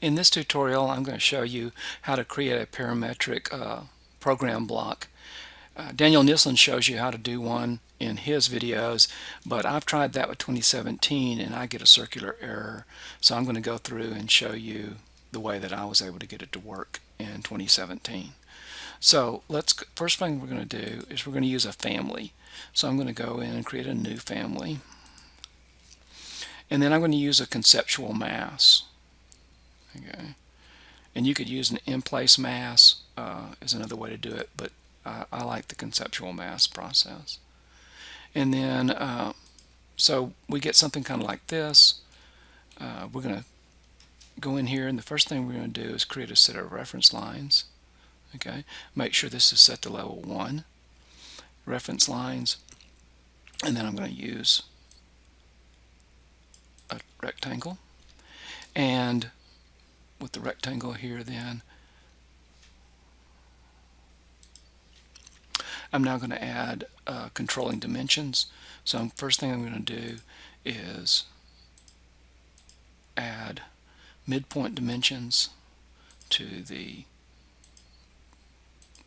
In this tutorial, I'm going to show you how to create a parametric program block. Daniel Nielsen shows you how to do one in his videos, but I've tried that with 2017 and I get a circular error. So I'm going to go through and show you the way that I was able to get it to work in 2017. So first thing we're going to do is we're going to use a family. So I'm going to go in and create a new family. And then I'm going to use a conceptual mass. Okay. And you could use an in-place mass is another way to do it, but I like the conceptual mass process. And then so we get something kind of like this. We're going to go in here, and the first thing we're going to do is create a set of reference lines. Okay, make sure this is set to level 1 reference lines, and then I'm going to use a rectangle, and with the rectangle here, then I'm now going to add controlling dimensions. So first thing I'm going to do is add midpoint dimensions to the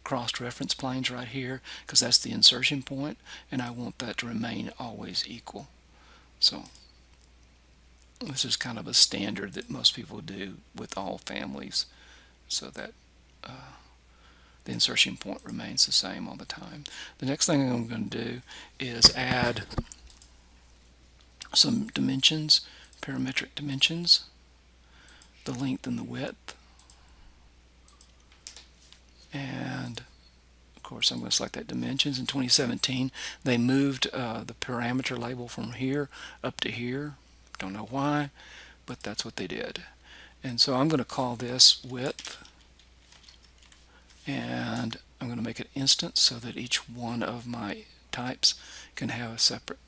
crossed reference planes right here, because that's the insertion point, and I want that to remain always equal. So this is kind of a standard that most people do with all families, so that the insertion point remains the same all the time. The next thing I'm going to do is add some dimensions, parametric dimensions, the length and the width, and of course I'm going to select that dimensions. In 2017 they moved the parameter label from here up to here. Don't know why, but that's what they did. And so I'm going to call this width, and I'm going to make an instance so that each one of my types can have a separate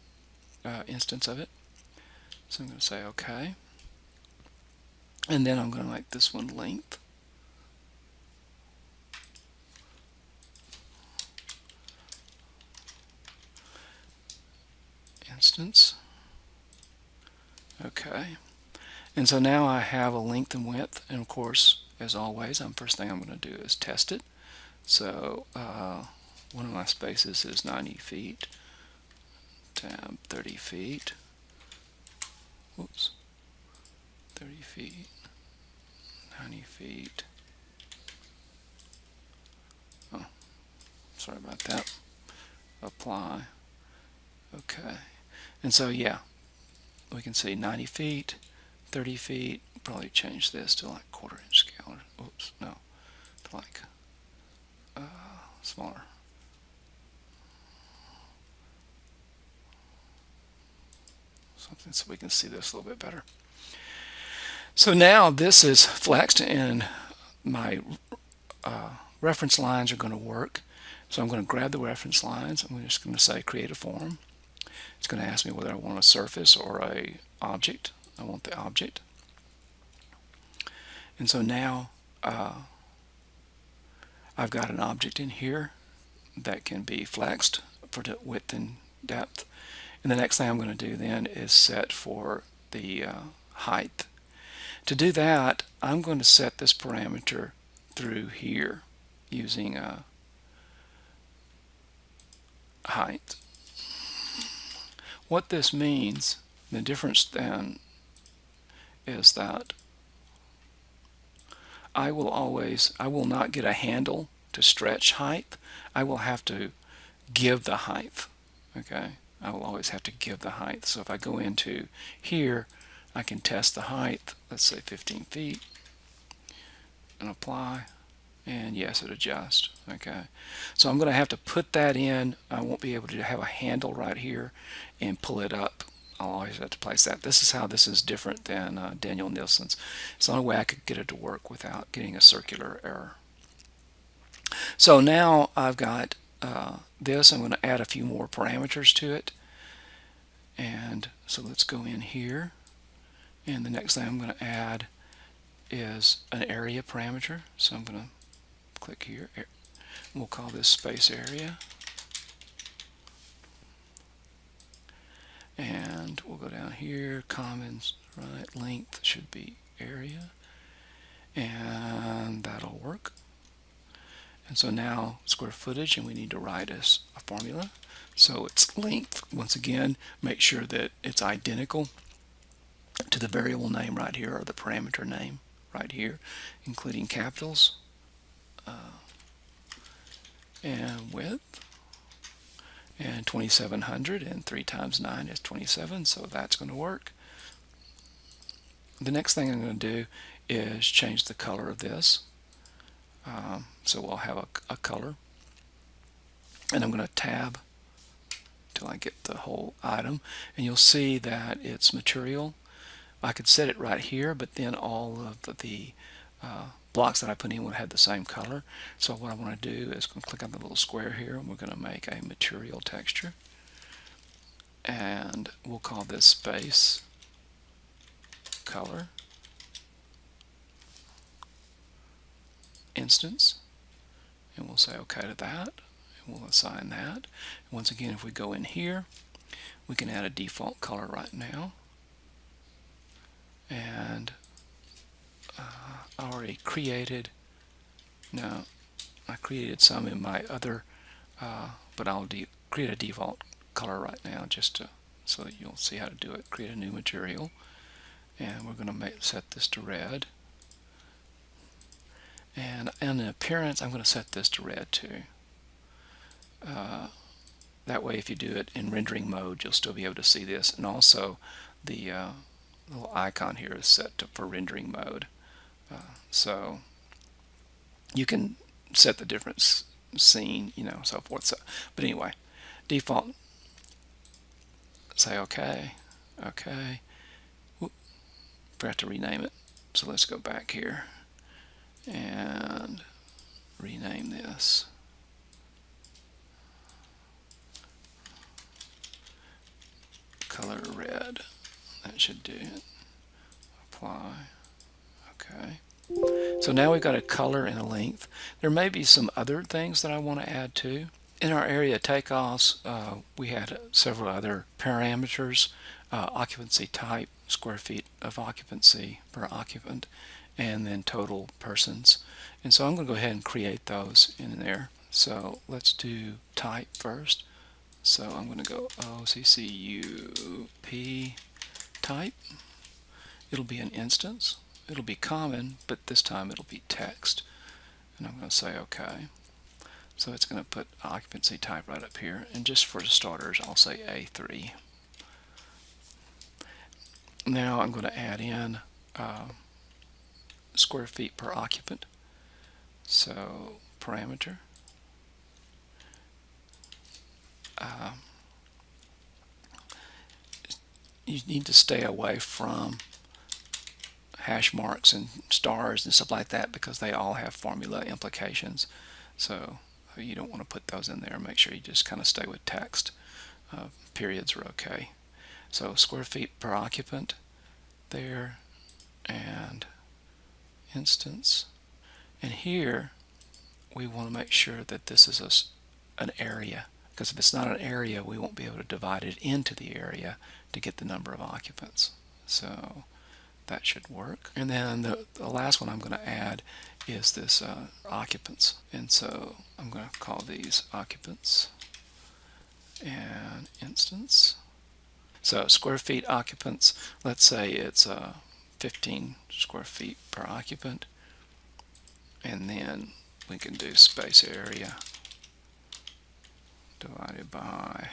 instance of it. So I'm going to say OK, and then I'm going to make this one length. Instance. Okay, and so now I have a length and width, and of course, as always, first thing I'm going to do is test it. So one of my spaces is 90 feet, tab 30 feet, whoops, 30 feet, 90 feet, oh, sorry about that, apply, okay, and so yeah, we can see 90 feet, 30 feet, probably change this to like 1/4 inch scale, or, oops, no, to like smaller. Something so we can see this a little bit better. So now this is flexed and my reference lines are going to work. So I'm going to grab the reference lines. I'm just going to say create a form. It's going to ask me whether I want a surface or a object. I want the object. And so now I've got an object in here that can be flexed for the width and depth. And the next thing I'm going to do then is set for the height. To do that, I'm going to set this parameter through here using height. What this means, the difference then, is that I will not get a handle to stretch height. I will have to give the height. Okay, I will always have to give the height. So if I go into here, I can test the height, let's say 15 feet, and apply, and yes, it adjusts. Okay, so I'm going to have to put that in. I won't be able to have a handle right here and pull it up. I'll always have to place that. This is how this is different than Daniel Nielsen's. It's the only way I could get it to work without getting a circular error. So now I've got this. I'm going to add a few more parameters to it. And so let's go in here. And the next thing I'm going to add is an area parameter. So I'm going to click here. We'll call this space area. And we'll go down here, commons, right, length should be area. and that'll work. And so now square footage, and we need to write us a formula. So its length, once again, make sure that it's identical to the variable name right here, or the parameter name right here, including capitals, and width, and 2700, and 3 times 9 is 27, so that's going to work. The next thing I'm going to do is change the color of this. So we'll have a color, and I'm going to tab till I get the whole item, and you'll see that it's material. I could set it right here, but then all of the blocks that I put in would have the same color. So what I want to do is click on the little square here, and we're going to make a material texture, and we'll call this space color instance, and we'll say OK to that, and we'll assign that. And once again, if we go in here, we can add a default color right now, and I already created, no, I created some in my other, but I'll create a default color right now just so that you'll see how to do it. Create a new material, and we're going to set this to red. And in appearance, I'm going to set this to red too. That way, if you do it in rendering mode, you'll still be able to see this. And also, the little icon here is set for rendering mode. So you can set the different scene, so forth. So, but anyway, default, say OK, OK. Whoop, forgot to rename it. So let's go back here and rename this. Color red. That should do it. Apply. Okay. So now we've got a color and a length. There may be some other things that I want to add too. In our area takeoffs, we had several other parameters: occupancy type, square feet of occupancy per occupant, and then total persons. And so I'm going to go ahead and create those in there. So let's do type first. So I'm going to go OCCUP type. It'll be an instance. It'll be common, but this time it'll be text. And I'm going to say OK. So it's going to put occupancy type right up here. And just for starters, I'll say A3. Now I'm going to add in square feet per occupant. So parameter. You need to stay away from hash marks and stars and stuff like that, because they all have formula implications. So you don't want to put those in there. Make sure you just kind of stay with text. Periods are okay. So square feet per occupant there, and instance. And here we want to make sure that this is an area, because if it's not an area, we won't be able to divide it into the area to get the number of occupants. So that should work. And then the last one I'm going to add is this occupants. And so I'm going to call these occupants and instance. So square feet occupants, let's say it's 15 square feet per occupant. And then we can do space area divided by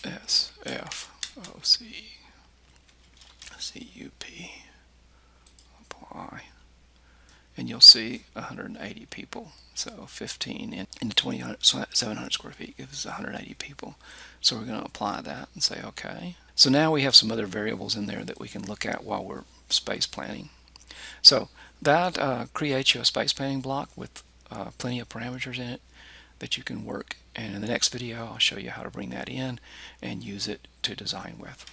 SFOCCUP. Apply. And you'll see 180 people. So 15 into 2,700 square feet gives 180 people. So we're going to apply that and say OK. So now we have some other variables in there that we can look at while we're space planning. So that creates you a space planning block with plenty of parameters in it that you can work. And in the next video, I'll show you how to bring that in and use it to design with.